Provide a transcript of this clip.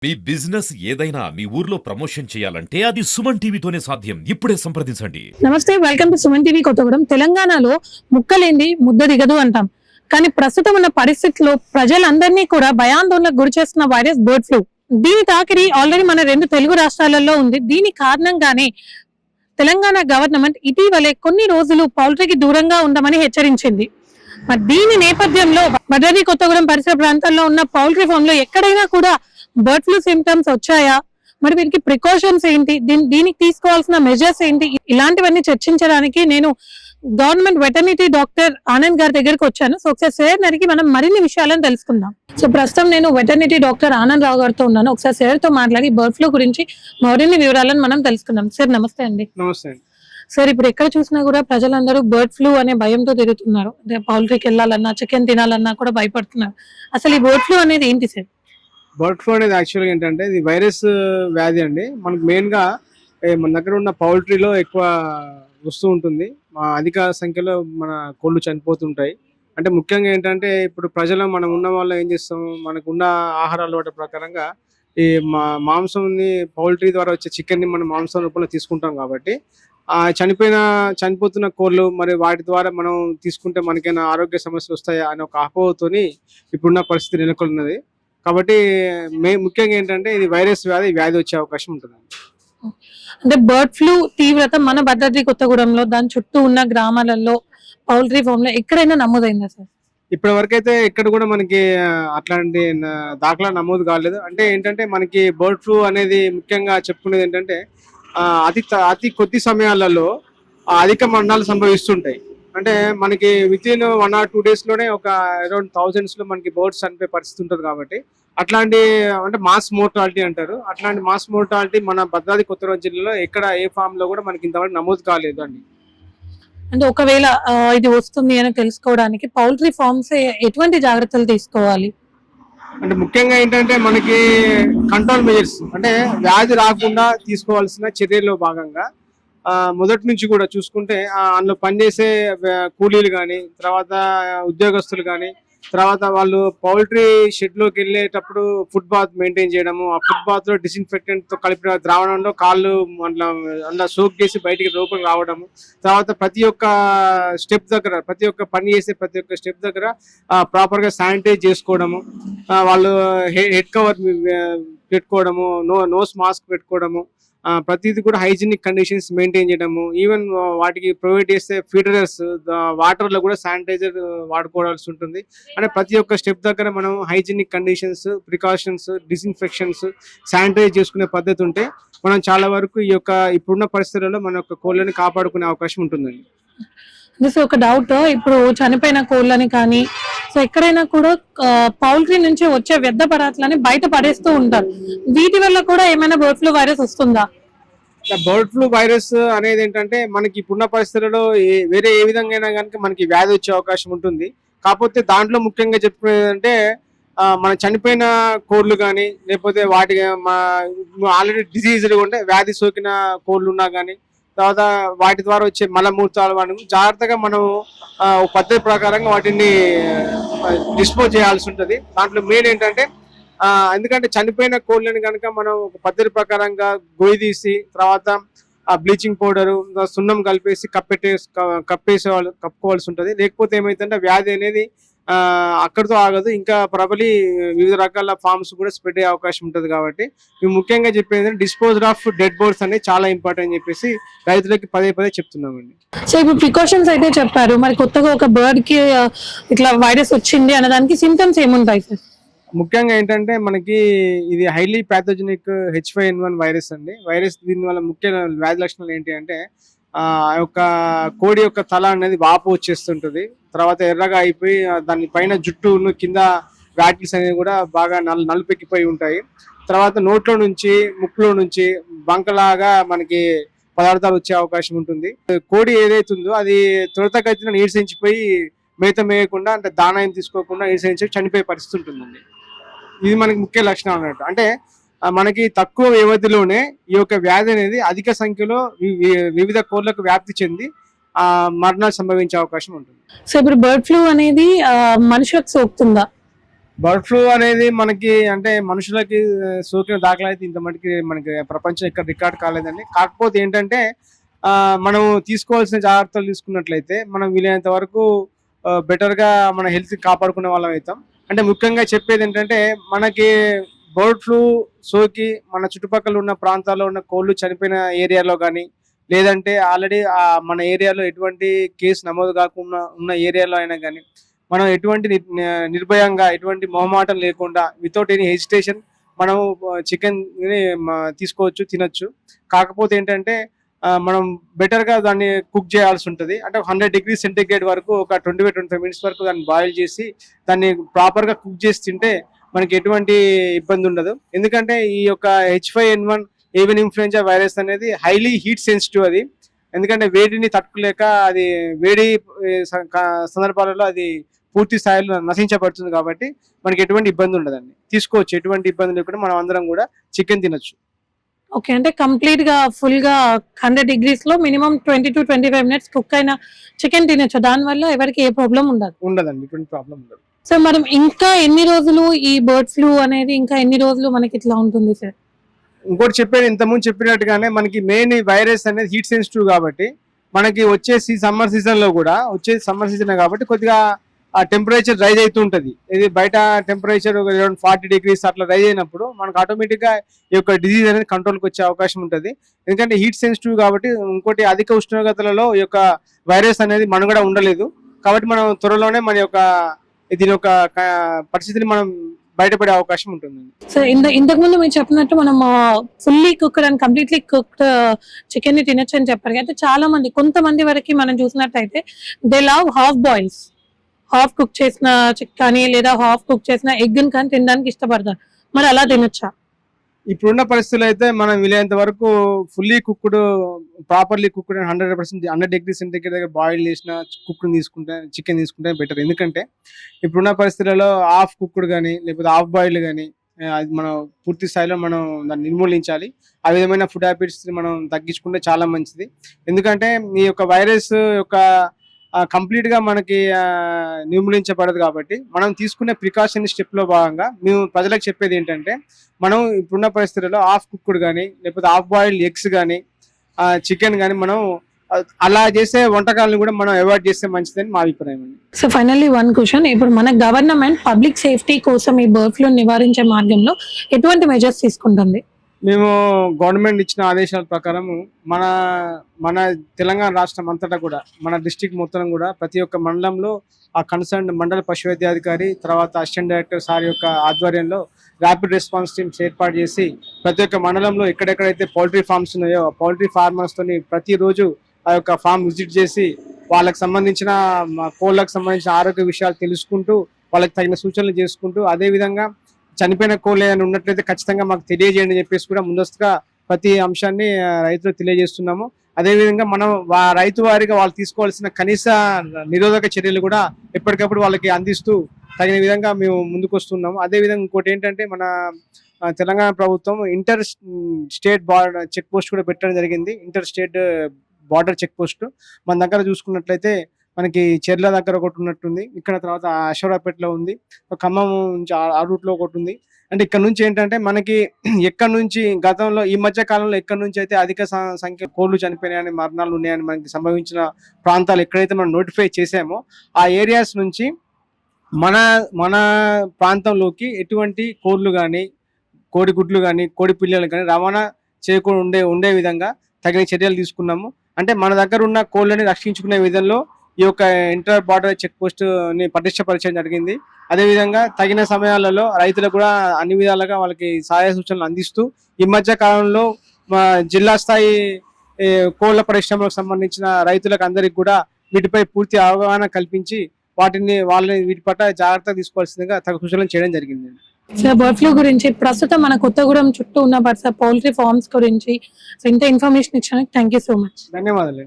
మీ business ఏదైనా మీ ఊర్లో promotion చేయాలంటే అది సుమన్ టీవీతోనే సాధ్యం. ఇప్పుడే సంప్రదించండి. నమస్తే, welcome to Suman TV Kothagudem. తెలంగాణలో ముక్కలేంది ముద్ద దిగదు అంటాం. కానీ ప్రస్తుతం ఉన్న పరిస్థితుల్లో ప్రజలందరినీ కూడా భయాందోళనకు గురి చేస్తున్న వైరస్ బర్డ్ ఫ్లూ. దీని తాకిడి ఆల్రెడీ మన 2 తెలుగు రాష్ట్రాలలో ఉంది. దీని కారణంగానే తెలంగాణ గవర్నమెంట్ ఇటీవలే కొన్ని రోజులు పౌల్ట్రీకి దూరంగా ఉండమని హెచ్చరించింది. మరి దీని నేపథ్యంలో భద్రాద్రి కొత్తగూడెం పరిసర ప్రాంతాల్లో ఉన్న పౌల్ట్రీ ఫామ్ లో ఎక్కడైనా కూడా బర్డ్ ఫ్లూ సిమ్టమ్స్ వచ్చాయా, మరి వీరికి ప్రికాషన్స్ ఏంటి, దీనికి తీసుకోవాల్సిన మెజర్స్ ఏంటి, ఇలాంటివన్నీ చర్చించడానికి నేను గవర్నమెంట్ వెటర్నిటీ డాక్టర్ ఆనంద్ గారి దగ్గరికి వచ్చాను. సో ఒకసారి సార్ అడిగి మనం మరిన్ని విషయాలను తెలుసుకుందాం. సో ప్రస్తుతం నేను వెటర్నిటీ డాక్టర్ ఆనంద్ రావు గారితో ఉన్నాను. ఒకసారి సార్ తో మాట్లాడి బర్డ్ ఫ్లూ గురించి మరిన్ని వివరాలను మనం తెలుసుకుందాం. సార్ నమస్తే అండి. నమస్తే. సార్, ఇప్పుడు ఎక్కడ చూసినా కూడా ప్రజలందరూ బర్డ్ ఫ్లూ అనే భయంతో తిరుగుతున్నారు. పౌల్ట్రీకి వెళ్ళాలన్నా, చికెన్ తినాలన్నా కూడా భయపడుతున్నారు. అసలు ఈ బర్డ్ ఫ్లూ అనేది ఏంటి సార్? బర్డ్ ఫ్లూ అనేది యాక్చువల్గా ఏంటంటే ఇది వైరస్ వ్యాధి అండి. మనకు మెయిన్గా మన దగ్గర ఉన్న పౌల్ట్రీలో ఎక్కువ వస్తూ ఉంటుంది. అధిక సంఖ్యలో మన కోళ్ళు చనిపోతుంటాయి. అంటే ముఖ్యంగా ఏంటంటే ఇప్పుడు ప్రజలు మనం ఉన్న వాళ్ళు ఏం చేస్తాం, మనకు ఉన్న ఆహార అలవాటు ప్రకారంగా ఈ మాంసంని పౌల్ట్రీ ద్వారా వచ్చే చికెన్ని మనం మాంసం రూపంలో తీసుకుంటాం. కాబట్టి చనిపోతున్న కోళ్ళు మరి వాటి ద్వారా మనం తీసుకుంటే మనకైనా ఆరోగ్య సమస్యలు వస్తాయా అనే ఒక అపోహతోని ఇప్పుడున్న పరిస్థితి నెలకొన్నది. కాబట్టి ముఖ్యంగా ఏంటంటే ఇది వైరస్ వ్యాధి వచ్చే అవకాశం ఉంటుంది. అంటే బర్డ్ ఫ్లూ తీవ్రత మన భద్రాద్రి కొత్తగూడెంలో దాని చుట్టూ ఉన్న గ్రామాలలో పౌల్ట్రీ ఫామ్ లో ఎక్కడైనా నమోదైందా సార్? ఇప్పటి వరకు అయితే ఇక్కడ కూడా మనకి అట్లాంటి దాఖలా నమోదు కాలేదు. అంటే ఏంటంటే మనకి బర్డ్ ఫ్లూ అనేది ముఖ్యంగా చెప్పుకునేది ఏంటంటే అతి కొద్ది సమయాలలో అధిక మరణాలు సంభవిస్తుంటాయి. అంటే మనకి వితిన్ 1 or 2 days లోనే ఒక అరౌండ్ thousands లో మనకి బర్డ్స్ చనిపోయే పరిస్థితి ఉంటుంది. కాబట్టి అట్లాంటి అంటే మాస్ మోర్టాలిటీ అంటారు. అట్లాంటి మాస్ మోర్టాలిటీ మన భద్రాద్రి కొత్తగూడెం జిల్లాలో ఎక్కడ ఏ ఫామ్ లో కూడా మనకి ఇంతవరకు నమోదు కాలేదు అండి. అంటే ఒకవేళ ఇది వస్తుంది అని తెలుసుకోవడానికి పౌల్ట్రీ ఫార్మ్స్ ఎటువంటి జాగ్రత్తలు తీసుకోవాలి? అంటే ముఖ్యంగా ఏంటంటే మనకి కంట్రోల్ మెజర్స్ అంటే వ్యాధి రాకుండా తీసుకోవాల్సిన చర్యల్లో భాగంగా మొదటి నుంచి కూడా చూసుకుంటే అందులో పనిచేసే కూలీలు కానీ, తర్వాత ఉద్యోగస్తులు కానీ, తర్వాత వాళ్ళు పౌల్ట్రీ షెడ్ లోకి వెళ్ళేటప్పుడు ఫుడ్ బాత్ మెయింటైన్ చేయడము, ఆ ఫుడ్ బాత్ లో డిస్ఇన్ఫెక్టెంట్ తో కలిపిన ద్రావణంలో కాళ్ళు అందులో సోక్ చేసి బయటికి లోపలికి రావడము, తర్వాత ప్రతి ఒక్క స్టెప్ దగ్గర ప్రతి ఒక్క పని చేసే ప్రతి ఒక్క స్టెప్ దగ్గర ప్రాపర్ గా శానిటైజ్ చేసుకోవడము, వాళ్ళు హెడ్ కవర్ పెట్టుకోవడము, నోస్ మాస్క్ పెట్టుకోవడము, ప్రతిదీ కూడా హైజీనిక్ కండిషన్స్ మెయింటైన్ చేయడము, ఈవెన్ వాటికి ప్రొవైడ్ చేస్తే ఫీడరర్స్ వాటర్ లో కూడా శానిటైజర్ వాడుకోవాల్సి ఉంటుంది. అంటే ప్రతి ఒక్క స్టెప్ దగ్గర మనం hygienic conditions, precautions, disinfections, sanitise చేసుకునే పద్ధతి ఉంటే మనం చాలా వరకు ఇప్పుడున్న పరిస్థితుల్లో మన యొక్క కోళ్ళని కాపాడుకునే అవకాశం ఉంటుందండి. ఒక డౌట్, ఇప్పుడు చనిపోయిన కోళ్ళని కానీ సో ఎక్కడైనా కూడా పౌల్ట్రీ నుంచి వచ్చే వ్యర్థ పదార్థాలని బయట పడేస్తూ ఉంటారు. వీటి వల్ల కూడా ఏమైనా బర్డ్ ఫ్లూ వైరస్ వస్తుందా? బర్డ్ ఫ్లూ వైరస్ అనేది ఏంటంటే మనకి ఇప్పుడున్న పరిస్థితుల్లో వేరే ఏ విధంగా అయినా కనుక మనకి వ్యాధి వచ్చే అవకాశం ఉంటుంది. కాకపోతే దాంట్లో ముఖ్యంగా చెప్పుకునేది అంటే మన చనిపోయిన కోళ్ళు కానీ, లేకపోతే వాటి ఆల్రెడీ డిసీజ్డ్ ఉంటే వ్యాధి సోకిన కోళ్ళు ఉన్నా కానీ, తర్వాత వాటి ద్వారా వచ్చే మలమూత్రాలు వాటిని జాగ్రత్తగా మనం పద్ధతి ప్రకారంగా వాటిని డిస్పోజ్ చేయాల్సి ఉంటుంది. దాంట్లో మెయిన్ ఏంటంటే ఎందుకంటే చనిపోయిన కోళ్ళని కనుక మనం ఒక పద్ధతి ప్రకారంగా గొయ్యి తీసి తర్వాత బ్లీచింగ్ పౌడరు, సున్నం కలిపేసి కప్పుకోవాల్సి ఉంటుంది. లేకపోతే ఏమైతుందంటే వ్యాధి అనేది అక్కడితో ఆగదు, ఇంకా ప్రబలి వివిధ రకాల ఫార్మ్స్ కూడా స్ప్రెడ్ అయ్యే అవకాశం ఉంటుంది. కాబట్టి మేము ముఖ్యంగా చెప్పేది డిస్పోజల్ ఆఫ్ డెడ్ బర్డ్స్ అనేది చాలా ఇంపార్టెంట్ అని చెప్పేసి రైతులకి పదే చెప్తున్నామండి. సో ఇప్పుడు ప్రికాషన్స్ అయితే చెప్పారు, మరి కొత్తగా ఒక బర్డ్ కి ఇట్లా వైరస్ వచ్చింది అనడానికి సింప్టమ్స్ ఏముంటాయి సార్? ముఖ్యంగా ఏంటంటే మనకి ఇది హైలీ ప్యాథోజెనిక్ H5N1 వైరస్ అండి. దీనివల్ల ముఖ్య వ్యాధి లక్షణాలు ఏంటి అంటే ఆ యొక్క కోడి యొక్క తల అనేది వాపు వచ్చేస్తుంటది, తర్వాత ఎర్రగా అయిపోయి దాని పైన జుట్టు కింద వ్యాటిల్స్ అనేవి కూడా బాగా నలుపెక్కిపోయి ఉంటాయి. తర్వాత నోట్లో నుంచి ముక్కులో నుంచి బంకలాగా మనకి పదార్థాలు వచ్చే అవకాశం ఉంటుంది. కోడి ఏదైతుందో అది త్వరితగతిన నీరసించిపోయి మేత మేయకుండా, అంటే దానా ఏం తీసుకోకుండా నీరసించి చనిపోయే పరిస్థితి ఉంటుందండి. ఇది మనకి ముఖ్య లక్షణం అన్నట్టు. అంటే మనకి తక్కువ వ్యవధిలోనే ఈ యొక్క వ్యాధి అనేది అధిక సంఖ్యలో వివిధ కోళ్ళకు వ్యాప్తి చెంది మరణాలు సంభవించే అవకాశం ఉంటుంది. సో ఇప్పుడు బర్డ్ ఫ్లూ అనేది మనుషులకు సోకుతుందా? బర్డ్ ఫ్లూ అనేది మనకి అంటే మనుషులకి సోకిన దాఖలా అయితే ఇంత మటుకి మనకి ప్రపంచం ఎక్కడ రికార్డ్ కాలేదండి. కాకపోతే ఏంటంటే మనం తీసుకోవాల్సిన జాగ్రత్తలు తీసుకున్నట్లయితే మనం వీలైనంత వరకు బెటర్ గా మన హెల్త్ కాపాడుకునే వాళ్ళం అవుతాం. అంటే ముఖ్యంగా చెప్పేది ఏంటంటే మనకి బర్డ్ ఫ్లూ సోకి మన చుట్టుపక్కల ఉన్న ప్రాంతాల్లో ఉన్న కోళ్ళు చనిపోయిన ఏరియాలో కానీ లేదంటే ఆల్రెడీ మన ఏరియాలో ఎటువంటి కేసు నమోదు కాకుండా ఉన్న ఏరియాలో అయినా కానీ మనం ఎటువంటి నిర్భయంగా ఎటువంటి మొహమాటం లేకుండా వితౌట్ ఎనీ హెజిటేషన్ మనం చికెన్ తీసుకోవచ్చు, తినొచ్చు. కాకపోతే ఏంటంటే మనం బెటర్ గా దాన్ని కుక్ చేయాల్సి ఉంటుంది. అంటే 100°C వరకు ఒక 20-25 మినిట్స్ వరకు దాన్ని బాయిల్ చేసి దాన్ని ప్రాపర్ గా కుక్ చేసి తింటే మనకి ఎటువంటి ఇబ్బంది ఉండదు. ఎందుకంటే ఈ యొక్క H5N1 ఏవియన్ ఇన్ఫ్లుయెంజా వైరస్ అనేది హైలీ హీట్ సెన్సిటివ్. అది ఎందుకంటే వేడిని తట్టుకోలేక అది వేడి సందర్భాలలో అది పూర్తి స్థాయిలో నశించబడుతుంది. కాబట్టి మనకి ఎటువంటి ఇబ్బంది ఉండదండి, తీసుకోవచ్చు. ఎటువంటి ఇబ్బంది లేకుండా మనం అందరం కూడా చికెన్ తినొచ్చు. ఓకే, అంటే కంప్లీట్ గా ఫుల్ గా 100°C లో మినిమం 20-25 మినిట్స్ కుక్ అయిన చికెన్ తినొచ్చు. దాని వల్ల ఎవరికి ఏ ప్రాబ్లం ఉండదండి, ఎటువంటి ప్రాబ్లం ఉండదు. సో మనం ఇంకా ఎన్ని రోజులు ఈ బర్డ్ ఫ్లూ అనేది ఇంకా ఎన్ని రోజులు మనకి ఇట్లా ఉంటుంది సార్? ఇంకోటి చెప్పేది ఇంతకుముందు చెప్పినట్టుగానే మనకి మెయిన్ వైరస్ అనేది హీట్ సెన్సిటివ్ కాబట్టి మనకి వచ్చేసి సమ్మర్ సీజన్ లో కూడా వచ్చేది సమ్మర్ సీజన్ కాబట్టి కొద్దిగా ఆ టెంపరేచర్ రైజ్ అవుతూ ఉంటుంది. ఇది బయట టెంపరేచర్ అరౌండ్ 40° అట్లా రైజ్ అయినప్పుడు మనకు ఆటోమేటిక్ గా ఈ యొక్క డిజీజ్ అనేది కంట్రోల్కి వచ్చే అవకాశం ఉంటుంది. ఎందుకంటే హీట్ సెన్సిటివ్ కాబట్టి. ఇంకోటి అధిక ఉష్ణోగ్రతలలో ఈ యొక్క వైరస్ అనేది మనుగడ ఉండలేదు కాబట్టి మనం త్వరలోనే మన యొక్క దీని యొక్క పరిస్థితిని మనం బయటపడే అవకాశం ఉంటుంది. సో ఇంతకు ముందు మీరు చెప్పినట్టు మనం fully cooked and completely cooked chicken ని తినొచ్చు అని చెప్పారు. అయితే చాలా మంది కొంతమంది వరకు మనం చూసినట్టయితే they love half boils, half cook చేసిన కానీ లేదా హాఫ్ కుక్ చేసిన ఎగ్ కానీ తినడానికి ఇష్టపడతారు. మరి అలా తినొచ్చా? ఇప్పుడున్న పరిస్థితులు అయితే మనం వీలైనంత వరకు fully cooked, properly cooked 100°C దగ్గర బాయిల్ చేసిన కుక్ని తీసుకుంటే చికెన్ తీసుకుంటే బెటర్. ఎందుకంటే ఇప్పుడున్న పరిస్థితులలో హాఫ్ కుక్డ్ కానీ లేకపోతే హాఫ్ బాయిల్డ్ కానీ అది మనం పూర్తి స్థాయిలో మనం దాన్ని నిర్మూలించాలి. ఆ విధమైన ఫుడ్ హ్యాబిట్స్ మనం తగ్గించుకుంటే చాలా మంచిది. ఎందుకంటే ఈ యొక్క వైరస్ యొక్క కంప్లీట్ గా మనకి నిర్మూలించబడదు కాబట్టి మనం తీసుకునే ప్రికాషన్ స్టెప్ లో భాగంగా మేము ప్రజలకు చెప్పేది ఏంటంటే మనం ఇప్పుడున్న పరిస్థితుల్లో హాఫ్ కుక్డ్ కానీ లేకపోతే హాఫ్ బాయిల్డ్ ఎగ్స్ కానీ చికెన్ కానీ మనం అలా చేసే వంటకాలను కూడా మనం అవాయిడ్ చేస్తే మంచిదని మా అభిప్రాయం అండి. సో ఫైనల్లీ వన్ క్వశ్చన్, ఇప్పుడు మన గవర్నమెంట్ పబ్లిక్ సేఫ్టీ కోసం ఈ బర్డ్ ఫ్లూ నివారించే మార్గంలో ఎటువంటి మెజర్స్ తీసుకుంటుంది? మేము గవర్నమెంట్ ఇచ్చిన ఆదేశాల ప్రకారం మన తెలంగాణ రాష్ట్రం అంతటా కూడా మన డిస్టిక్ మొత్తం కూడా ప్రతి ఒక్క మండలంలో ఆ కన్సర్న్ మండల పశు వైద్యాధికారి తర్వాత అసిస్టెంట్ డైరెక్టర్ సార్ యొక్క ఆధ్వర్యంలో ర్యాపిడ్ రెస్పాన్స్ టీమ్స్ ఏర్పాటు చేసి ప్రతి ఒక్క మండలంలో ఎక్కడెక్కడైతే పౌల్ట్రీ ఫార్మ్స్ ఉన్నాయో ఆ పౌల్ట్రీ ఫార్మర్స్ తోని ప్రతిరోజు ఆ యొక్క ఫామ్ విజిట్ చేసి వాళ్ళకి సంబంధించిన కోళ్ళకు సంబంధించిన ఆరోగ్య విషయాలు తెలుసుకుంటూ వాళ్ళకి తగిన సూచనలు చేసుకుంటూ అదేవిధంగా చనిపోయిన కోళ్ళు ఏమైనా ఉన్నట్లయితే ఖచ్చితంగా మాకు తెలియజేయండి అని చెప్పేసి కూడా ముందస్తుగా ప్రతి అంశాన్ని రైతులకు తెలియజేస్తున్నాము. అదేవిధంగా మనం రైతు వారిగా వాళ్ళు తీసుకోవాల్సిన కనీస నిరోధక చర్యలు కూడా ఎప్పటికప్పుడు వాళ్ళకి అందిస్తూ తగిన విధంగా మేము ముందుకు వస్తున్నాము. అదేవిధంగా ఇంకోటి ఏంటంటే మన తెలంగాణ ప్రభుత్వం ఇంటర్ స్టేట్ చెక్ పోస్ట్ కూడా పెట్టడం జరిగింది. Inter state border check post మన దగ్గర చూసుకున్నట్లయితే మనకి చెర్ల దగ్గర ఒకటి ఉన్నట్టుంది, ఇక్కడ తర్వాత అశ్వరాపేటలో ఉంది, ఖమ్మం నుంచి ఆ రూట్ లో ఒకటి ఉంది. అంటే ఇక్కడ నుంచి ఏంటంటే మనకి ఎక్కడి నుంచి గతంలో ఈ మధ్య కాలంలో ఎక్కడి నుంచి అయితే అధిక సంఖ్య కోళ్లు చనిపోయినాయని మరణాలు ఉన్నాయని మనకి సంభవించిన ప్రాంతాలు ఎక్కడైతే మనం నోటిఫై చేసామో ఆ ఏరియాస్ నుంచి మన ప్రాంతంలోకి ఎటువంటి కోళ్లు కానీ కోడి గుడ్లు కానీ కోడి పిల్లలు కానీ రవాణా చేయకుండా ఉండే విధంగా తగిన చర్యలు తీసుకున్నాము. అంటే మన దగ్గర ఉన్న కోళ్ళని రక్షించుకునే విధంలో ఈ యొక్క ఇంటర్ బార్డర్ చెక్ పోస్ట్ ని పటిష్టపరచడం జరిగింది. అదేవిధంగా తగిన సమయాలలో రైతులకు కూడా అన్ని విధాలుగా వాళ్ళకి సహాయ సూచనలు అందిస్తూ ఈ మధ్య కాలంలో జిల్లా స్థాయి కోళ్ల పరిశ్రమలకు సంబంధించిన రైతులకు అందరికి కూడా వీటిపై పూర్తి అవగాహన కల్పించి వాళ్ళని వీటి పట్ల జాగ్రత్త తీసుకోవాల్సిందిగా తగు సూచనలు చేయడం జరిగింది. బర్డ్ ఫ్లూ గురించి ప్రస్తుతం మన కొత్తగూడెం చుట్టూ ఉన్న పౌల్ట్రీ ఫార్మ్స్ గురించి ఇంత ఇన్ఫర్మేషన్ ఇచ్చినందుకు థ్యాంక్ యూ సో మచ్. ధన్యవాదాలు.